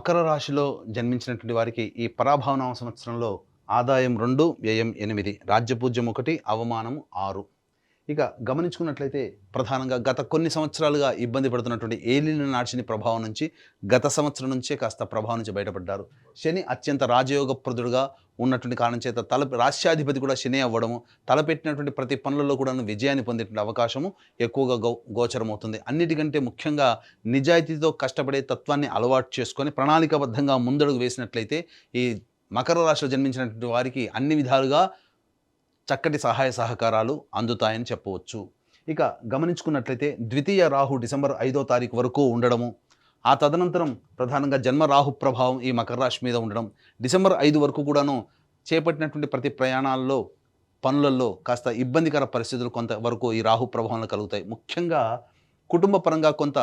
మకర రాశిలో జన్మించినటువంటి వారికి ఈ పరాభవనామ సంవత్సరంలో ఆదాయం 2, వ్యయం 8, రాజ్యపూజ్యం 1, అవమానం 6. ఇక గమనించుకున్నట్లయితే ప్రధానంగా గత కొన్ని సంవత్సరాలుగా ఇబ్బంది పడుతున్నటువంటి ఏలిన నాడిని ప్రభావం నుంచి గత సంవత్సరం నుంచే కాస్త ప్రభావం నుంచి బయటపడ్డారు. శని అత్యంత రాజయోగప్రదుడుగా ఉన్నటువంటి కారణం చేత రాష్ట్రాధిపతి కూడా శని అవ్వడము, తలపెట్టినటువంటి ప్రతి పనులలో కూడా విజయాన్ని పొందేటువంటి అవకాశము ఎక్కువగా గోచరమవుతుంది. అన్నిటికంటే ముఖ్యంగా నిజాయితీతో కష్టపడే తత్వాన్ని అలవాటు చేసుకొని ప్రణాళికాబద్ధంగా ముందడుగు వేసినట్లయితే ఈ మకర రాశిలో జన్మించినటువంటి వారికి అన్ని విధాలుగా చక్కటి సహాయ సహకారాలు అందుతాయని చెప్పవచ్చు. ఇక గమనించుకున్నట్లయితే ద్వితీయ రాహు డిసెంబర్ 5వ తారీఖు వరకు ఉండడము, ఆ తదనంతరం ప్రధానంగా జన్మ రాహు ప్రభావం ఈ మకర రాశి మీద ఉండడం, డిసెంబర్ 5 వరకు కూడాను చేపట్టినటువంటి ప్రతి ప్రయాణాల్లో పనులలో కాస్త ఇబ్బందికర పరిస్థితులు కొంతవరకు ఈ రాహు ప్రభావంలో కలుగుతాయి. ముఖ్యంగా కుటుంబ పరంగా కొంత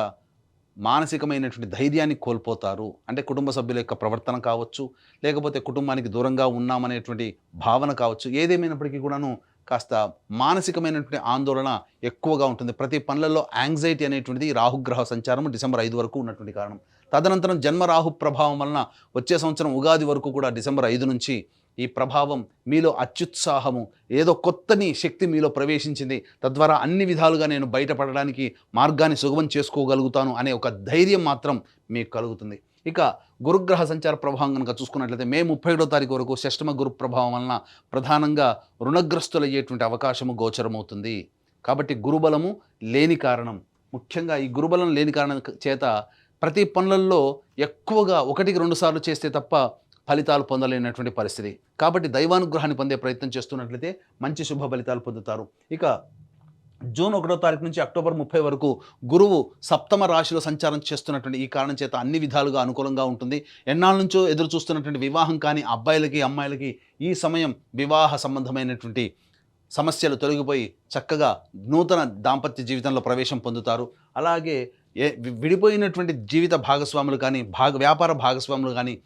మానసికమైనటువంటి ధైర్యాన్ని కోల్పోతారు. అంటే కుటుంబ సభ్యుల యొక్క ప్రవర్తన కావచ్చు, లేకపోతే కుటుంబానికి దూరంగా ఉన్నామనేటువంటి భావన కావచ్చు, ఏదేమైనప్పటికీ కూడాను కాస్త మానసికమైనటువంటి ఆందోళన ఎక్కువగా ఉంటుంది. ప్రతి పనులలో యాంగ్జైటీ అనేటువంటిది రాహుగ్రహ సంచారం డిసెంబర్ 5 వరకు ఉన్నటువంటి కారణం. తదనంతరం జన్మ రాహు ప్రభావం వలన వచ్చే సంవత్సరం ఉగాది వరకు కూడా డిసెంబర్ 5 నుంచి ఈ ప్రభావం మీలో అత్యుత్సాహము, ఏదో కొత్తని శక్తి మీలో ప్రవేశించింది, తద్వారా అన్ని విధాలుగా నేను బయటపడడానికి మార్గాన్ని సుగమం చేసుకోగలుగుతాను అనే ఒక ధైర్యం మాత్రం మీకు కలుగుతుంది. ఇక గురుగ్రహ సంచార ప్రభావం కనుక చూసుకున్నట్లయితే మే 31వ తారీఖు వరకు షష్టమ గురు ప్రభావం వలన ప్రధానంగా రుణగ్రస్తులయ్యేటువంటి అవకాశము గోచరమవుతుంది. కాబట్టి గురుబలము లేని కారణం, ముఖ్యంగా ఈ గురుబలం లేని కారణం చేత ప్రతి పనులలో ఎక్కువగా 1-2 సార్లు చేస్తే తప్ప ఫలితాలు పొందలేనటువంటి పరిస్థితి. కాబట్టి దైవానుగ్రహాన్ని పొందే ప్రయత్నం చేస్తున్నట్లయితే మంచి శుభ ఫలితాలు పొందుతారు. ఇక జూన్ 1వ తారీఖు నుంచి అక్టోబర్ 30 వరకు గురువు సప్తమ రాశిలో సంచారం చేస్తున్నటువంటి ఈ కారణం చేత అన్ని విధాలుగా అనుకూలంగా ఉంటుంది. ఎన్నాళ్ళ నుంచో ఎదురు చూస్తున్నటువంటి వివాహం కానీ అబ్బాయిలకి అమ్మాయిలకి ఈ సమయం వివాహ సంబంధమైనటువంటి సమస్యలు తొలగిపోయి చక్కగా నూతన దాంపత్య జీవితంలో ప్రవేశం పొందుతారు. అలాగే విడిపోయినటువంటి జీవిత భాగస్వాములు కానీ వ్యాపార భాగస్వాములు కానీ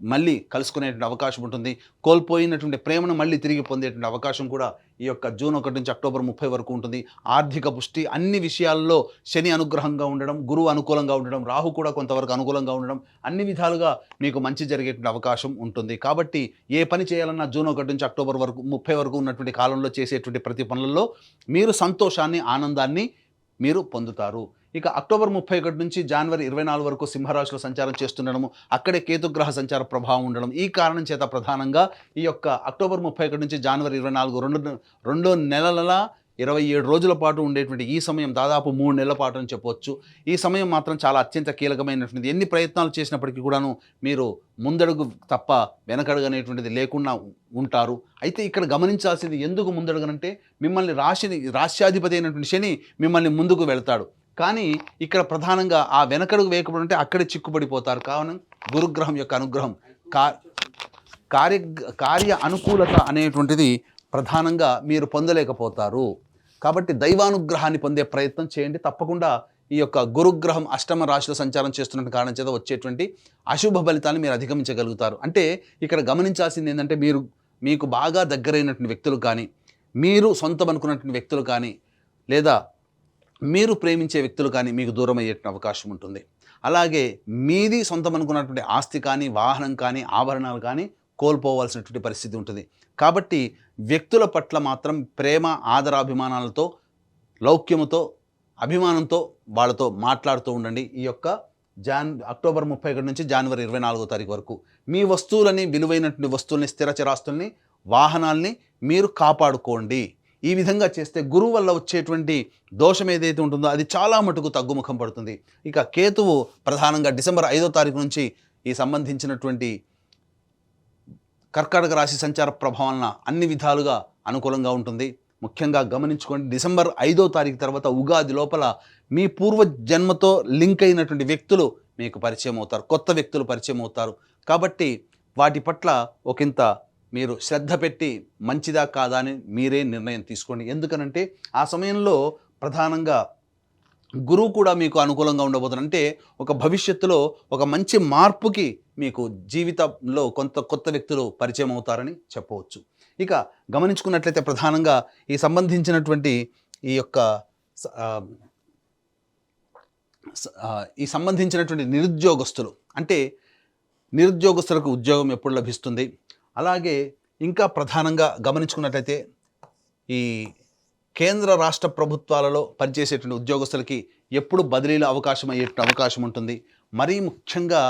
మళ్ళీ కలుసుకునేటువంటి అవకాశం ఉంటుంది. కోల్పోయినటువంటి ప్రేమను మళ్ళీ తిరిగి పొందేటువంటి అవకాశం కూడా ఈ యొక్క జూన్ 1 నుంచి అక్టోబర్ 30 వరకు ఉంటుంది. ఆర్థిక పుష్టి, అన్ని విషయాల్లో శని అనుగ్రహంగా ఉండడం, గురువు అనుకూలంగా ఉండడం, రాహు కూడా కొంతవరకు అనుకూలంగా ఉండడం, అన్ని విధాలుగా మీకు మంచి జరిగేటువంటి అవకాశం ఉంటుంది. కాబట్టి ఏ పని చేయాలన్నా జూన్ 1 నుంచి అక్టోబర్ 30 వరకు ఉన్నటువంటి కాలంలో చేసేటువంటి ప్రతి పనులలో మీరు సంతోషాన్ని, ఆనందాన్ని మీరు పొందుతారు. ఇక అక్టోబర్ 31 నుంచి జనవరి 24 వరకు సింహరాశిలో సంచారం చేస్తుండడము, అక్కడే కేతుగ్రహ సంచార ప్రభావం ఉండడం, ఈ కారణం చేత ప్రధానంగా ఈ యొక్క అక్టోబర్ 31 నుంచి జనవరి 24 రెండు నెలల 27 రోజుల పాటు ఉండేటువంటి ఈ సమయం దాదాపు 3 నెలల పాటు అని చెప్పవచ్చు. ఈ సమయం మాత్రం చాలా అత్యంత కీలకమైనటువంటిది. ఎన్ని ప్రయత్నాలు చేసినప్పటికీ కూడాను మీరు ముందడుగు తప్ప వెనకడుగు అనేటువంటిది లేకుండా ఉంటారు. అయితే ఇక్కడ గమనించాల్సింది, ఎందుకు ముందడుగనంటే మిమ్మల్ని రాష్ట్రాధిపతి అయినటువంటి శని మిమ్మల్ని ముందుకు వెళ్తాడు. కానీ ఇక్కడ ప్రధానంగా ఆ వెనకడుగు వేయకపోతే అక్కడే చిక్కుపడిపోతారు. కావున గురుగ్రహం యొక్క అనుగ్రహం, కార్య అనుకూలత అనేటువంటిది ప్రధానంగా మీరు పొందలేకపోతారు. కాబట్టి దైవానుగ్రహాన్ని పొందే ప్రయత్నం చేయండి. తప్పకుండా ఈ యొక్క గురుగ్రహం అష్టమ రాశిలో సంచారం చేస్తున్న కారణం చేత వచ్చేటువంటి అశుభ ఫలితాన్ని మీరు అధిగమించగలుగుతారు. అంటే ఇక్కడ గమనించాల్సింది ఏంటంటే, మీకు బాగా దగ్గరైనటువంటి వ్యక్తులు కానీ, మీరు సొంతం అనుకున్నటువంటి వ్యక్తులు కానీ, లేదా మీరు ప్రేమించే వ్యక్తులు కానీ మీకు దూరం అయ్యేటువంటి అవకాశం ఉంటుంది. అలాగే మీది సొంతం అనుకున్నటువంటి ఆస్తి కానీ, వాహనం కానీ, ఆభరణాలు కానీ కోల్పోవాల్సినటువంటి పరిస్థితి ఉంటుంది. కాబట్టి వ్యక్తుల పట్ల మాత్రం ప్రేమ, ఆదరాభిమానాలతో, లౌక్యముతో, అభిమానంతో వాళ్ళతో మాట్లాడుతూ ఉండండి. ఈ యొక్క అక్టోబర్ 31 నుంచి జనవరి 24వ తారీఖు వరకు మీ వస్తువులని, విలువైనటువంటి వస్తువుల్ని, స్థిర చరాస్తుల్ని, వాహనాల్ని మీరు కాపాడుకోండి. ఈ విధంగా చేస్తే గురువు వల్ల వచ్చేటువంటి దోషం ఏదైతే ఉంటుందో అది చాలా మటుకు తగ్గుముఖం పడుతుంది. ఇక కేతువు ప్రధానంగా డిసెంబర్ 5వ తారీఖు నుంచి ఈ సంబంధించినటువంటి కర్కాటక రాశి సంచార ప్రభావం అన్ని విధాలుగా అనుకూలంగా ఉంటుంది. ముఖ్యంగా గమనించుకోండి, డిసెంబర్ 5వ తారీఖు తర్వాత ఉగాది లోపల మీ పూర్వ జన్మతో లింక్ అయినటువంటి వ్యక్తులు మీకు పరిచయం అవుతారు, కొత్త వ్యక్తులు పరిచయం అవుతారు. కాబట్టి వాటి పట్ల ఒకంత మీరు శ్రద్ధ పెట్టి మంచిదా కాదా అని మీరే నిర్ణయం తీసుకోండి. ఎందుకనంటే ఆ సమయంలో ప్రధానంగా గురువు కూడా మీకు అనుకూలంగా ఉండబోతున్నారు. అంటే ఒక భవిష్యత్తులో ఒక మంచి మార్పుకి మీకు జీవితంలో కొత్త వ్యక్తులు పరిచయం అవుతారని చెప్పవచ్చు. ఇక గమనించుకున్నట్లయితే ప్రధానంగా ఈ సంబంధించినటువంటి ఈ యొక్క ఈ సంబంధించినటువంటి నిరుద్యోగస్తులు, అంటే నిరుద్యోగస్తులకు ఉద్యోగం ఎప్పుడు లభిస్తుంది, అలాగే ఇంకా ప్రధానంగా గమనించుకున్నట్లయితే ఈ కేంద్ర రాష్ట్ర ప్రభుత్వాలలో పనిచేసేటువంటి ఉద్యోగస్తులకి ఎప్పుడు బదిలీల అవకాశం అయ్యేటువంటి అవకాశం ఉంటుంది. మరీ ముఖ్యంగా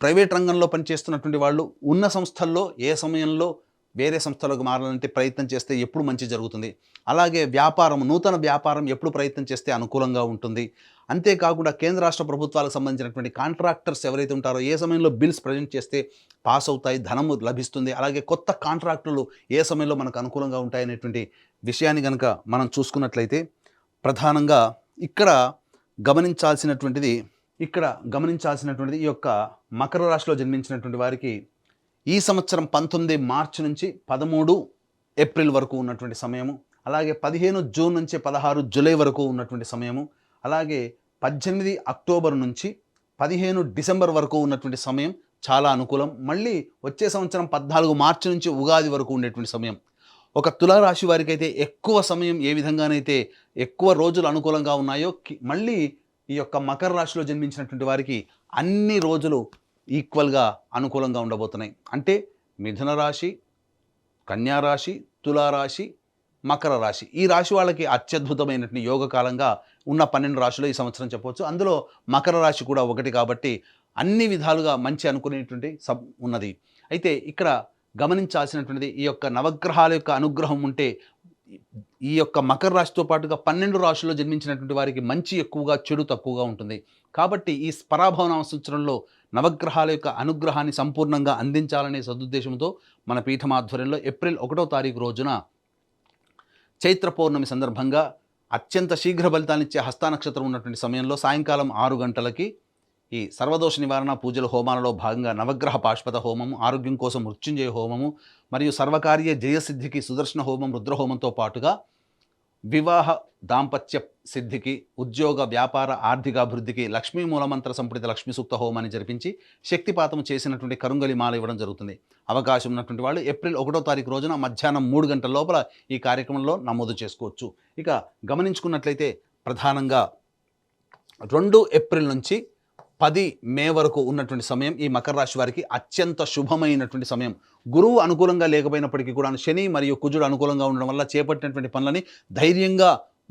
ప్రైవేట్ రంగంలో పనిచేస్తున్నటువంటి వాళ్ళు ఉన్న సంస్థల్లో ఏ సమయంలో వేరే సంస్థలకు మారాలంటే ప్రయత్నం చేస్తే ఎప్పుడు మంచి జరుగుతుంది, అలాగే నూతన వ్యాపారం ఎప్పుడు ప్రయత్నం చేస్తే అనుకూలంగా ఉంటుంది. అంతేకాకుండా కేంద్ర రాష్ట్ర ప్రభుత్వాలకు సంబంధించినటువంటి కాంట్రాక్టర్స్ ఎవరైతే ఉంటారో ఏ సమయంలో బిల్స్ ప్రజెంట్ చేస్తే పాస్ అవుతాయి, ధనము లభిస్తుంది, అలాగే కొత్త కాంట్రాక్టులు ఏ సమయంలో మనకు అనుకూలంగా ఉంటాయనేటువంటి విషయాన్ని కనుక మనం చూసుకున్నట్లయితే ప్రధానంగా ఇక్కడ గమనించాల్సినటువంటిది ఈ యొక్క మకర రాశిలో జన్మించినటువంటి వారికి ఈ సంవత్సరం 19 మార్చి నుంచి 13 ఏప్రిల్ వరకు ఉన్నటువంటి సమయము, అలాగే 15 జూన్ నుంచి 16 జూలై వరకు ఉన్నటువంటి సమయము, అలాగే 18 అక్టోబర్ నుంచి 15 డిసెంబర్ వరకు ఉన్నటువంటి సమయం చాలా అనుకూలం. మళ్ళీ వచ్చే సంవత్సరం 14 మార్చి నుంచి ఉగాది వరకు ఉండేటువంటి సమయం. ఒక తులారాశి వారికి అయితే ఎక్కువ సమయం ఏ విధంగానైతే ఎక్కువ రోజులు అనుకూలంగా ఉన్నాయో మళ్ళీ ఈ యొక్క మకర రాశిలో జన్మించినటువంటి వారికి అన్ని రోజులు ఈక్వల్గా అనుకూలంగా ఉండబోతున్నాయి. అంటే మిథున రాశి, కన్యా రాశి, తులారాశి, మకర రాశి ఈ రాశి వాళ్ళకి అత్యద్భుతమైనటువంటి యోగకాలంగా ఉన్న 12 రాశులు ఈ సంవత్సరం చెప్పవచ్చు. అందులో మకర రాశి కూడా ఒకటి కాబట్టి అన్ని విధాలుగా మంచి అనుకునేటువంటి ఉన్నది. అయితే ఇక్కడ గమనించాల్సినటువంటిది ఈ యొక్క నవగ్రహాల యొక్క అనుగ్రహం ఉంటే ఈ యొక్క మకర రాశితో పాటుగా 12 రాశుల్లో జన్మించినటువంటి వారికి మంచి ఎక్కువగా, చెడు తక్కువగా ఉంటుంది. కాబట్టి ఈ పరాభవన సంవత్సరంలో నవగ్రహాల యొక్క అనుగ్రహాన్ని సంపూర్ణంగా అందించాలనే సదుద్దేశంతో మన పీఠమాధ్వర్యంలో ఏప్రిల్ 1వ తారీఖు రోజున చైత్ర పౌర్ణమి సందర్భంగా అత్యంత శీఘ్ర ఫలితాన్నిచ్చే హస్త నక్షత్రం ఉన్నటువంటి సమయంలో సాయంకాలం 6 గంటలకి ఈ సర్వదోష నివారణ పూజల హోమాలలో భాగంగా నవగ్రహ పాశుపత హోమము, ఆరోగ్యం కోసం మృత్యుంజయ హోమము మరియు సర్వకార్య జయసిద్ధికి సుదర్శన హోమం, రుద్రహోమంతో పాటుగా వివాహ దాంపత్య సిద్ధికి, ఉద్యోగ వ్యాపార ఆర్థికాభివృద్ధికి లక్ష్మీ మూలమంత్ర సంపుటిత లక్ష్మీ సూక్త హోమాన్ని జరిపించి శక్తిపాతం చేసినటువంటి కరుంగలి మాల ఇవ్వడం జరుగుతుంది. అవకాశం ఉన్నటువంటి వాళ్ళు ఏప్రిల్ 1వ తారీఖు రోజున మధ్యాహ్నం 3 గంటల లోపల ఈ కార్యక్రమంలో నమోదు చేసుకోవచ్చు. ఇక గమనించుకున్నట్లయితే ప్రధానంగా 2 ఏప్రిల్ నుంచి 10 మే వరకు ఉన్నటువంటి సమయం ఈ మకర రాశి వారికి అత్యంత శుభమైనటువంటి సమయం. గురువు అనుకూలంగా లేకపోయినప్పటికీ కూడా శని మరియు కుజుడు అనుకూలంగా ఉండడం వల్ల చేపట్టినటువంటి పనులని ధైర్యంగా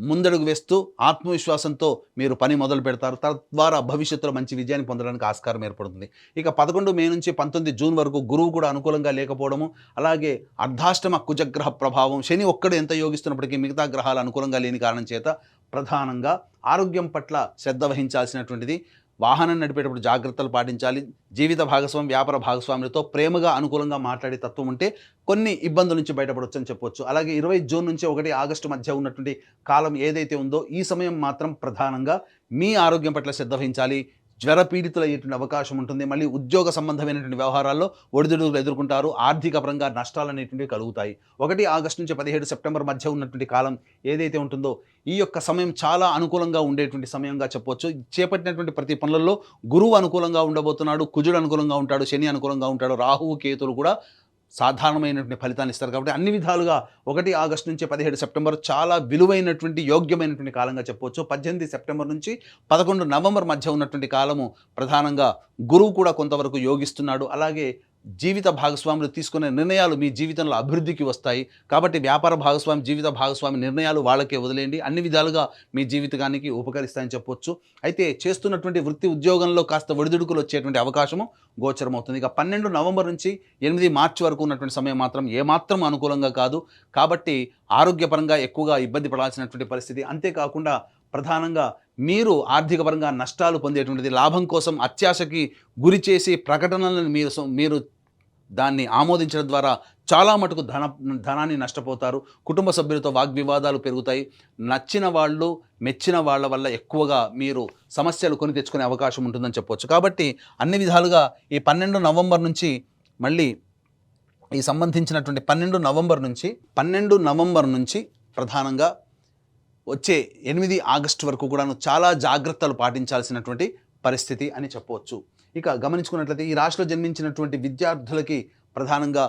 ముందడుగు వేస్తూ ఆత్మవిశ్వాసంతో మీరు పని మొదలు పెడతారు. తద్వారా భవిష్యత్తులో మంచి విజయాన్ని పొందడానికి ఆస్కారం ఏర్పడుతుంది. ఇక 11 మే నుంచి 19 జూన్ వరకు గురువు కూడా అనుకూలంగా లేకపోవడము, అలాగే అర్ధాష్టమ కుజగ్రహ ప్రభావం, శని ఒక్కడు ఎంత యోగిస్తున్నప్పటికీ మిగతా గ్రహాలు అనుకూలంగా లేని కారణం చేత ప్రధానంగా ఆరోగ్యం పట్ల శ్రద్ధ వహించాల్సినటువంటిది. వాహనం నడిపేటప్పుడు జాగ్రత్తలు పాటించాలి. జీవిత భాగస్వామి, వ్యాపార భాగస్వాములతో ప్రేమగా అనుకూలంగా మాట్లాడే తత్వం ఉంటే కొన్ని ఇబ్బందుల నుంచి బయటపడవచ్చు అని చెప్పవచ్చు. అలాగే 20 జూన్ నుంచి 1 ఆగస్టు మధ్య ఉన్నటువంటి కాలం ఏదైతే ఉందో ఈ సమయం మాత్రం ప్రధానంగా మీ ఆరోగ్యం పట్ల శ్రద్ధ వహించాలి. జ్వరపీడితులు అయ్యేటువంటి అవకాశం ఉంటుంది. మళ్ళీ ఉద్యోగ సంబంధమైనటువంటి వ్యవహారాల్లో ఒడిదుడుకులు ఎదుర్కొంటారు. ఆర్థిక పరంగా నష్టాలు అనేటువంటివి కలుగుతాయి. 1 ఆగస్టు నుంచి 17 సెప్టెంబర్ మధ్య ఉన్నటువంటి కాలం ఏదైతే ఉంటుందో ఈ యొక్క సమయం చాలా అనుకూలంగా ఉండేటువంటి సమయంగా చెప్పవచ్చు. చేపట్టినటువంటి ప్రతి పనులలో గురువు అనుకూలంగా ఉండబోతున్నాడు, కుజుడు అనుకూలంగా ఉంటాడు, శని అనుకూలంగా ఉంటాడు, రాహువు కేతులు కూడా సాధారణమైనటువంటి ఫలితాన్ని ఇస్తారు. కాబట్టి అన్ని విధాలుగా 1 ఆగస్టు నుంచి 17 సెప్టెంబర్ చాలా విలువైనటువంటి, యోగ్యమైనటువంటి కాలంగా చెప్పవచ్చు. 18 సెప్టెంబర్ నుంచి 11 నవంబర్ మధ్య ఉన్నటువంటి కాలము ప్రధానంగా గురువు కూడా కొంతవరకు యోగిస్తున్నాడు. అలాగే జీవిత భాగస్వాములు తీసుకునే నిర్ణయాలు మీ జీవితంలో అభివృద్ధికి వస్తాయి. కాబట్టి వ్యాపార భాగస్వామి, జీవిత భాగస్వామి నిర్ణయాలు వాళ్ళకే వదిలేయండి. అన్ని విధాలుగా మీ జీవితానికి ఉపకరిస్తాయని చెప్పొచ్చు. అయితే చేస్తున్నటువంటి వృత్తి ఉద్యోగంలో కాస్త ఒడిదుడుకులు వచ్చేటువంటి అవకాశము గోచరమవుతుంది. ఇక 12 నవంబర్ నుంచి 8 మార్చి వరకు ఉన్నటువంటి సమయం మాత్రం ఏమాత్రం అనుకూలంగా కాదు. కాబట్టి ఆరోగ్యపరంగా ఎక్కువగా ఇబ్బంది పడాల్సినటువంటి పరిస్థితి. అంతేకాకుండా ప్రధానంగా మీరు ఆర్థిక పరంగా నష్టాలు పొందేటువంటిది, లాభం కోసం అత్యాశకి గురి చేసి ప్రకటనలను మీరు దాన్ని ఆమోదించడం ద్వారా చాలా మటుకు ధనాన్ని నష్టపోతారు. కుటుంబ సభ్యులతో వాగ్వివాదాలు పెరుగుతాయి. నచ్చిన వాళ్ళు, మెచ్చిన వాళ్ళ వల్ల ఎక్కువగా మీరు సమస్యలు కొని తెచ్చుకునే అవకాశం ఉంటుందని చెప్పవచ్చు. కాబట్టి అన్ని విధాలుగా ఈ 12 నవంబర్ నుంచి మళ్ళీ ఈ సంబంధించినటువంటి 12 నవంబర్ నుంచి ప్రధానంగా వచ్చే 8 ఆగస్టు వరకు కూడాను చాలా జాగ్రత్తలు పాటించాల్సినటువంటి పరిస్థితి అని చెప్పవచ్చు. ఇక గమనించుకున్నట్లయితే ఈ రాశిలో జన్మించినటువంటి విద్యార్థులకి ప్రధానంగా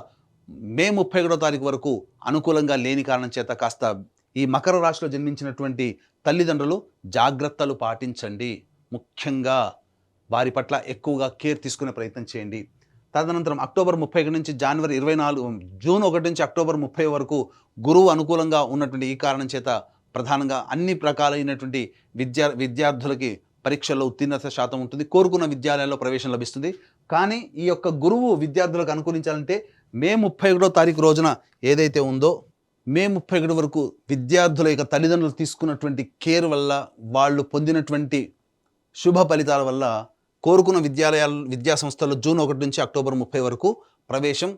మే 31వ తారీఖు వరకు అనుకూలంగా లేని కారణం చేత కాస్త ఈ మకర రాశిలో జన్మించినటువంటి తల్లిదండ్రులు జాగ్రత్తలు పాటించండి. ముఖ్యంగా వారి పట్ల ఎక్కువగా కేర్ తీసుకునే ప్రయత్నం చేయండి. తదనంతరం అక్టోబర్ 31 నుంచి జనవరి 24 జూన్ 1 నుంచి అక్టోబర్ 30 వరకు గురువు అనుకూలంగా ఉన్నటువంటి ఈ కారణం చేత ప్రధానంగా అన్ని రకాలైనటువంటి విద్యార్థులకి పరీక్షల్లో ఉత్తీర్ణత శాతం ఉంటుంది. కోరుకున్న విద్యాలయాల్లో ప్రవేశం లభిస్తుంది. కానీ ఈ యొక్క గురువు విద్యార్థులకు అనుకూలించాలంటే మే 31వ తారీఖు రోజున ఏదైతే ఉందో మే 31 వరకు విద్యార్థుల యొక్క తల్లిదండ్రులు తీసుకున్నటువంటి కేర్ వల్ల, వాళ్ళు పొందినటువంటి శుభ ఫలితాల వల్ల కోరుకున్న విద్యా సంస్థల్లో జూన్ 1 నుంచి అక్టోబర్ 30 వరకు ప్రవేశం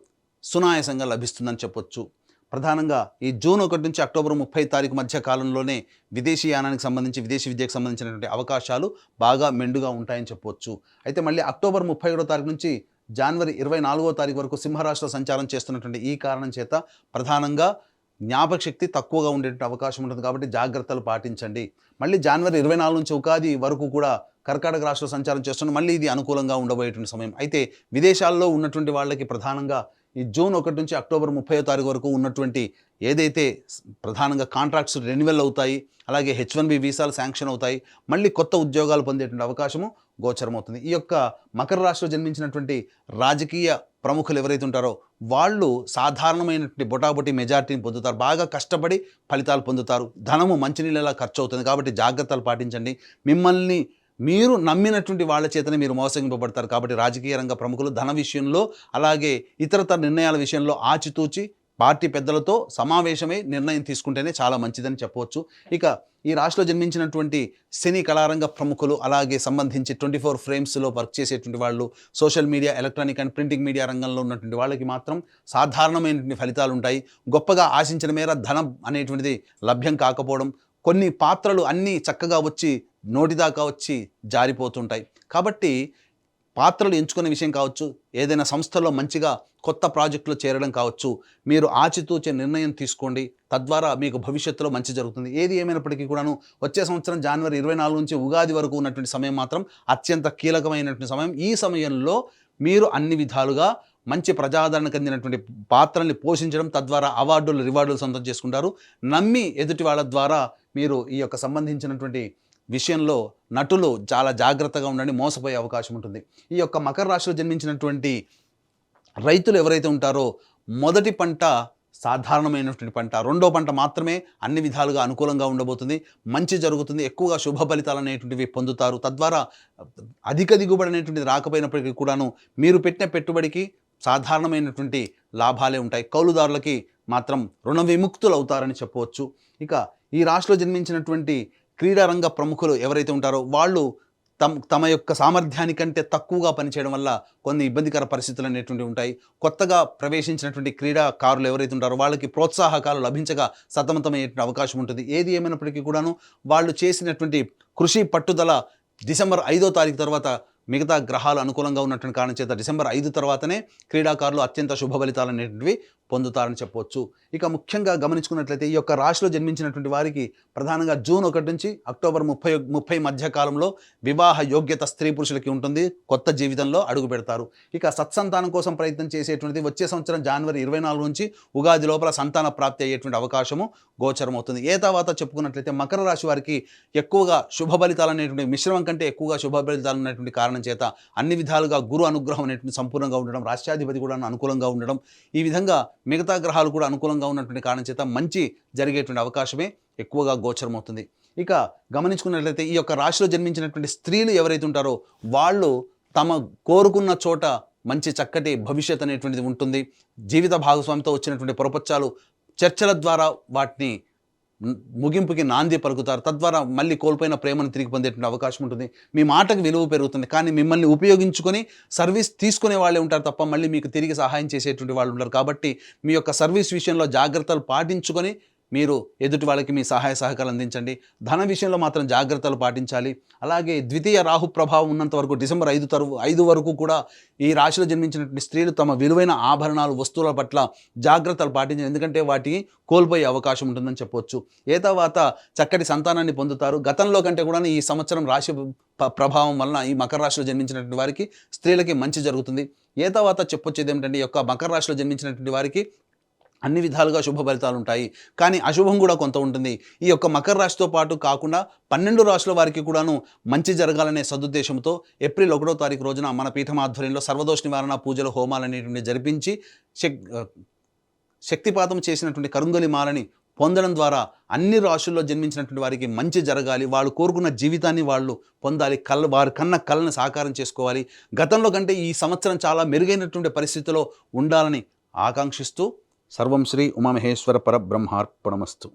సునాయాసంగా లభిస్తుందని చెప్పొచ్చు. ప్రధానంగా ఈ జూన్ 1 నుంచి అక్టోబర్ 30 తారీఖు మధ్య కాలంలోనే విదేశీ యానానికి సంబంధించి విదేశీ విద్యకు సంబంధించినటువంటి అవకాశాలు బాగా మెండుగా ఉంటాయని చెప్పవచ్చు. అయితే మళ్ళీ అక్టోబర్ 31వ తారీఖు నుంచి జనవరి 24వ తారీఖు వరకు సింహరాశిలో సంచారం చేస్తున్నటువంటి ఈ కారణం చేత ప్రధానంగా జ్ఞాపక శక్తి తక్కువగా ఉండేటువంటి అవకాశం ఉంటుంది. కాబట్టి జాగ్రత్తలు పాటించండి. మళ్ళీ జనవరి 24 నుంచి ఉగాది వరకు కూడా కర్కాటక రాశిలో సంచారం చేస్తున్న మళ్ళీ ఇది అనుకూలంగా ఉండబోయేటువంటి సమయం. అయితే విదేశాల్లో ఉన్నటువంటి వాళ్ళకి ప్రధానంగా ఈ జూన్ 1 నుంచి అక్టోబర్ 30వ తారీఖు వరకు ఉన్నటువంటి ఏదైతే ప్రధానంగా కాంట్రాక్ట్స్ రెన్యువల్ అవుతాయి, అలాగే H1B వీసాలు శాంక్షన్ అవుతాయి, మళ్ళీ కొత్త ఉద్యోగాలు పొందేటువంటి అవకాశము గోచరమవుతుంది. ఈ యొక్క మకర రాశిలో జన్మించినటువంటి రాజకీయ ప్రముఖులు ఎవరైతే ఉంటారో వాళ్ళు సాధారణమైనటువంటి బొటాబొటి మెజారిటీని పొందుతారు. బాగా కష్టపడి ఫలితాలు పొందుతారు. ధనము మంచినీళ్ళలా ఖర్చు అవుతుంది. కాబట్టి జాగ్రత్తలు పాటించండి. మిమ్మల్ని మీరు నమ్మినటువంటి వాళ్ళ చేతనే మీరు మోసగింపబడతారు. కాబట్టి రాజకీయ రంగ ప్రముఖులు ధన విషయంలో, అలాగే ఇతరతర నిర్ణయాల విషయంలో ఆచితూచి పార్టీ పెద్దలతో సమావేశమై నిర్ణయం తీసుకుంటేనే చాలా మంచిదని చెప్పవచ్చు. ఇక ఈ రాశిలో జన్మించినటువంటి సినీ కళారంగ ప్రముఖులు, అలాగే సంబంధించి 24 ఫ్రేమ్స్లో వర్క్ చేసేటువంటి వాళ్ళు, social media, electronic and printing media రంగంలో ఉన్నటువంటి వాళ్ళకి మాత్రం సాధారణమైనటువంటి ఫలితాలు ఉంటాయి. గొప్పగా ఆశించిన మేర ధనం అనేటువంటిది లభ్యం కాకపోవడం, కొన్ని పాత్రలు అన్నీ చక్కగా వచ్చి నోటిదాకా వచ్చి జారిపోతుంటాయి. కాబట్టి పాత్రలు ఎంచుకునే విషయం కావచ్చు, ఏదైనా సంస్థలో మంచిగా కొత్త ప్రాజెక్టులో చేరడం కావచ్చు, మీరు ఆచితూచే నిర్ణయం తీసుకోండి. తద్వారా మీకు భవిష్యత్తులో మంచి జరుగుతుంది. ఏది ఏమైనప్పటికీ కూడాను వచ్చే సంవత్సరం జనవరి 24 నుంచి ఉగాది వరకు ఉన్నటువంటి సమయం మాత్రం అత్యంత కీలకమైనటువంటి సమయం. ఈ సమయంలో మీరు అన్ని విధాలుగా మంచి ప్రజాదరణ చెందినటువంటి పాత్రల్ని పోషించడం, తద్వారా అవార్డులు, రివార్డులు సొంతం చేసుకుంటారు. నమ్మి ఎదుటి వాళ్ళ ద్వారా మీరు ఈ యొక్క సంబంధించినటువంటి విషయంలో నటులు చాలా జాగ్రత్తగా ఉండండి, మోసపోయే అవకాశం ఉంటుంది. ఈ యొక్క మకర రాశిలో జన్మించినటువంటి రైతులు ఎవరైతే ఉంటారో మొదటి పంట సాధారణమైనటువంటి పంట, రెండో పంట మాత్రమే అన్ని విధాలుగా అనుకూలంగా ఉండబోతుంది. మంచి జరుగుతుంది. ఎక్కువగా శుభ ఫలితాలు అనేటువంటివి పొందుతారు. తద్వారా అధిక దిగుబడి అనేటువంటిది రాకపోయినప్పటికీ కూడాను మీరు పెట్టిన పెట్టుబడికి సాధారణమైనటువంటి లాభాలే ఉంటాయి. కౌలుదారులకి మాత్రం రుణ విముక్తులు అవుతారని చెప్పవచ్చు. ఇక ఈ రాశిలో జన్మించినటువంటి క్రీడారంగ ప్రముఖులు ఎవరైతే ఉంటారో వాళ్ళు తమ యొక్క సామర్థ్యానికంటే తక్కువగా పనిచేయడం వల్ల కొన్ని ఇబ్బందికర పరిస్థితులు అనేటువంటివి ఉంటాయి. కొత్తగా ప్రవేశించినటువంటి క్రీడాకారులు ఎవరైతే ఉంటారో వాళ్ళకి ప్రోత్సాహకాలు లభించగా సతమతమయ్యేటువంటి అవకాశం ఉంటుంది. ఏది ఏమైనప్పటికీ కూడాను వాళ్ళు చేసినటువంటి కృషి, పట్టుదల డిసెంబర్ 5వ తారీఖు తర్వాత మిగతా గ్రహాలు అనుకూలంగా ఉన్నటువంటి కారణం చేత డిసెంబర్ 5 తర్వాతనే క్రీడాకారులు అత్యంత శుభ ఫలితాలు అనేటువంటివి పొందుతారని చెప్పవచ్చు. ఇక ముఖ్యంగా గమనించుకున్నట్లయితే ఈ యొక్క రాశిలో జన్మించినటువంటి వారికి ప్రధానంగా జూన్ 1 నుంచి అక్టోబర్ 30 మధ్య కాలంలో వివాహ యోగ్యత స్త్రీ పురుషులకి ఉంటుంది. కొత్త జీవితంలో అడుగు పెడతారు. ఇక సత్సంతానం కోసం ప్రయత్నం చేసేటువంటిది వచ్చే సంవత్సరం జనవరి 24 నుంచి ఉగాది లోపల సంతాన ప్రాప్తి అయ్యేటువంటి అవకాశము గోచరమవుతుంది. ఏ తర్వాత చెప్పుకున్నట్లయితే మకర రాశి వారికి ఎక్కువగా శుభ ఫలితాలు అనేటువంటి మిశ్రమం కంటే ఎక్కువగా శుభ ఫలితాలు ఉన్నటువంటి కారణం చేత అన్ని విధాలుగా గురు అనుగ్రహం అనేటువంటి సంపూర్ణంగా ఉండడం, రాష్ట్రాధిపతి కూడా అనుకూలంగా ఉండడం, ఈ విధంగా మిగతా గ్రహాలు కూడా అనుకూలంగా ఉన్నటువంటి కారణం చేత మంచి జరిగేటువంటి అవకాశమే ఎక్కువగా గోచరమవుతుంది. ఇక గమనించుకున్నట్లయితే ఈ యొక్క రాశిలో జన్మించినటువంటి స్త్రీలు ఎవరైతే ఉంటారో వాళ్ళు తమ కోరుకున్న చోట మంచి చక్కటి భవిష్యత్ అనేటువంటిది ఉంటుంది. జీవిత భాగస్వామితో వచ్చినటువంటి పొరపచ్చాలు చర్చల ద్వారా వాటిని ముగింపుకి నాంది పలుకుతారు. తద్వారా మళ్ళీ కోల్పోయిన ప్రేమను తిరిగి పొందేటువంటి అవకాశం ఉంటుంది. మీ మాటకు విలువ పెరుగుతుంది. కానీ మిమ్మల్ని ఉపయోగించుకొని సర్వీస్ తీసుకునే వాళ్ళే ఉంటారు తప్ప మళ్ళీ మీకు తిరిగి సహాయం చేసేటువంటి వాళ్ళు ఉంటారు. కాబట్టి మీ యొక్క సర్వీస్ విషయంలో జాగ్రత్తలు పాటించుకొని మీరు ఎదుటి వాళ్ళకి మీ సహాయ సహకారాలు అందించండి. ధన విషయంలో మాత్రం జాగ్రత్తలు పాటించాలి. అలాగే ద్వితీయ రాహు ప్రభావం ఉన్నంత వరకు డిసెంబర్ 5 వరకు కూడా ఈ రాశిలో జన్మించినటువంటి స్త్రీలు తమ విలువైన ఆభరణాలు, వస్తువుల పట్ల జాగ్రత్తలు పాటించాలి. ఎందుకంటే వాటిని కోల్పోయే అవకాశం ఉంటుందని చెప్పవచ్చు. ఏ తర్వాత చక్కటి సంతానాన్ని పొందుతారు. గతంలో కంటే కూడా ఈ సంవత్సరం రాశి ప్రభావం వలన ఈ మకర రాశిలో జన్మించినటువంటి వారికి స్త్రీలకి మంచి జరుగుతుంది. ఏ తర్వాత చెప్పొచ్చేది ఏమిటంటే ఈ యొక్క మకర రాశిలో జన్మించినటువంటి వారికి అన్ని విధాలుగా శుభ ఫలితాలు ఉంటాయి. కానీ అశుభం కూడా కొంత ఉంటుంది. ఈ యొక్క మకర రాశితో పాటు కాకుండా 12 రాశుల వారికి కూడాను మంచి జరగాలనే సదుద్దేశంతో ఏప్రిల్ 1వ తారీఖు రోజున మన పీఠం ఆధ్వర్యంలో సర్వదోష నివారణ పూజలు, హోమాలనేటువంటివి జరిపించి శక్తిపాతం చేసినటువంటి కరుంగలి మాలని పొందడం ద్వారా అన్ని రాశుల్లో జన్మించినటువంటి వారికి మంచి జరగాలి, వాళ్ళు కోరుకున్న జీవితాన్ని వాళ్ళు పొందాలి, వారి కన్న కళను సాకారం చేసుకోవాలి, గతంలో కంటే ఈ సంవత్సరం చాలా మెరుగైనటువంటి పరిస్థితిలో ఉండాలని ఆకాంక్షిస్తూ సర్వం శ్రీ ఉమామహేశ్వర పరబ్రహ్మార్పణమస్తు.